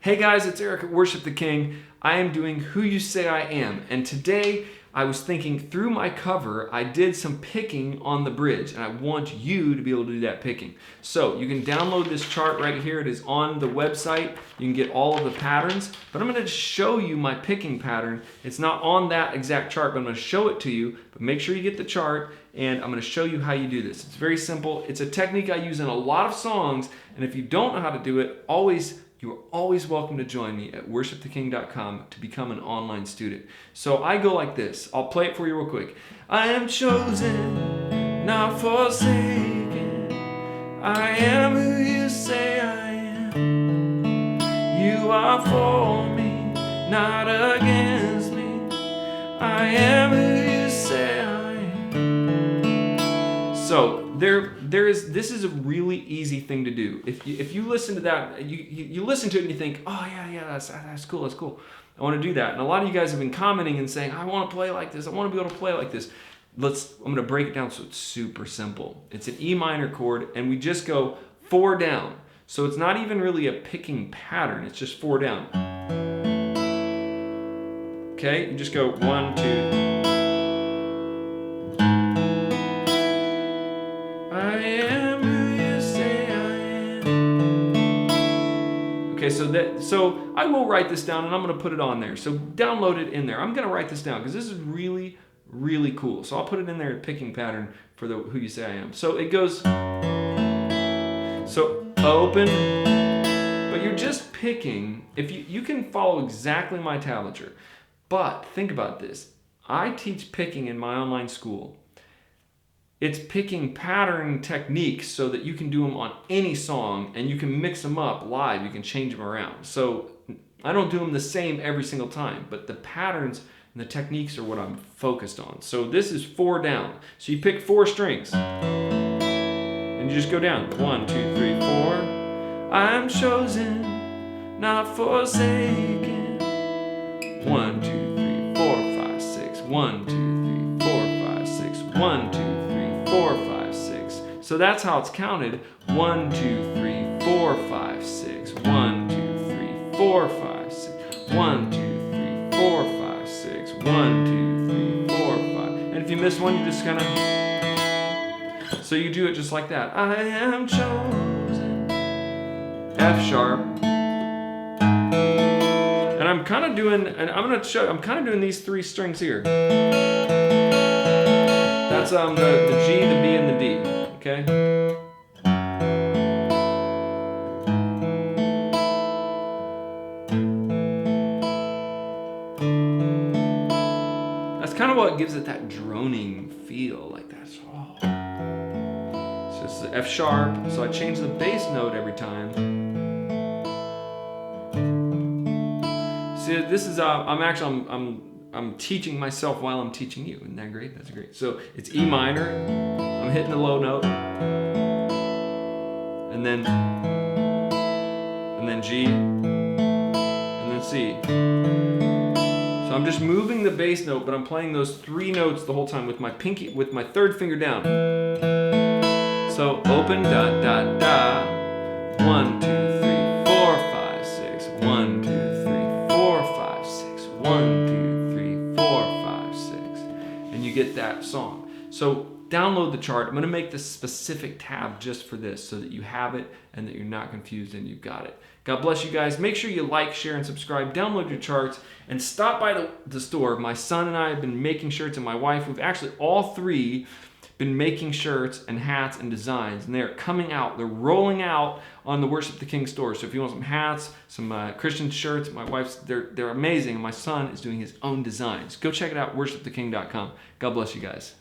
Hey guys, it's Eric at Worship the King. I am doing Who You Say I Am, and today I was thinking through my cover, I did some picking on the bridge, and I want you to be able to do that picking. So you can download this chart right here. It is on the website. You can get all of the patterns, but I'm going to show you my picking pattern. It's not on that exact chart, but I'm going to show it to you, but make sure you get the chart, and I'm going to show you how you do this. It's very simple. It's a technique I use in a lot of songs, and if you don't know how to do it, you are always welcome to join me at worshiptheking.com to become an online student. So I go like this. I'll play it for you real quick. I am chosen, not forsaken. I am who you say I am. You are for me, not against me. I am who you say I am. So this is a really easy thing to do. If you listen to that, you listen to it and you think, oh yeah, that's cool. I want to do that. And a lot of you guys have been commenting and saying, I want to play like this. I want to be able to play like this. I'm going to break it down so it's super simple. It's an E minor chord, and we just go 4 down. So it's not even really a picking pattern. It's just 4 down. Okay, you just go 1, 2. I am who you say I am. Okay, so I will write this down and I'm going to put it on there. So download it in there. I'm going to write this down because this is really, really cool. So I'll put it in there, picking pattern for the Who You Say I Am. So it goes, so open, but you're just picking. If you can follow exactly my tablature, but think about this. I teach picking in my online school. It's picking pattern techniques so that you can do them on any song and you can mix them up live. You can change them around. So I don't do them the same every single time, but the patterns and the techniques are what I'm focused on. So this is 4 down. So you pick 4 strings and you just go down. 1, 2, 3, 4. I'm chosen, not forsaken. 1, 2, 3, 4, 5, 6. 1, 2, 3, 4, 5, 6. 1, 2, 3, 4, 5, 6. So that's how it's counted. 1, 2, 3, 4, 5, 6. 1, 2, 3, 4, 5, 6. 1, 2, 3, 4, 5, 6. 1, 2, 3, 4, 5. And if you miss one, you just kind of. So you do it just like that. I am chosen. F sharp. And I'm kind of doing, and I'm going to show. I'm kind of doing these 3 strings here. That's the G, the B, and the D, okay? That's kind of what gives it that droning feel, like that's, oh. So it's the F sharp, so I change the bass note every time. See, this is, I'm teaching myself while I'm teaching you. Isn't that great? That's great. So it's E minor. I'm hitting the low note. And then G. And then C. So I'm just moving the bass note, but I'm playing those 3 notes the whole time with my pinky, with my 3rd finger down. So open, da, da, da. 1, 2, 3, 4, 5, 6. 1, 2, 3, 4, 5, 6. 1, 2, you get that song. So download the chart. I'm going to make this specific tab just for this so that you have it and that you're not confused and you've got it. God bless you guys. Make sure you like, share, and subscribe. Download your charts and stop by the store. My son and I have been making shirts, and my wife. We've actually all 3 been making shirts and hats and designs, and they're coming out. They're rolling out on the Worship the King store. So if you want some hats, some Christian shirts, my wife's, they're amazing. And my son is doing his own designs. Go check it out, worshiptheking.com. God bless you guys.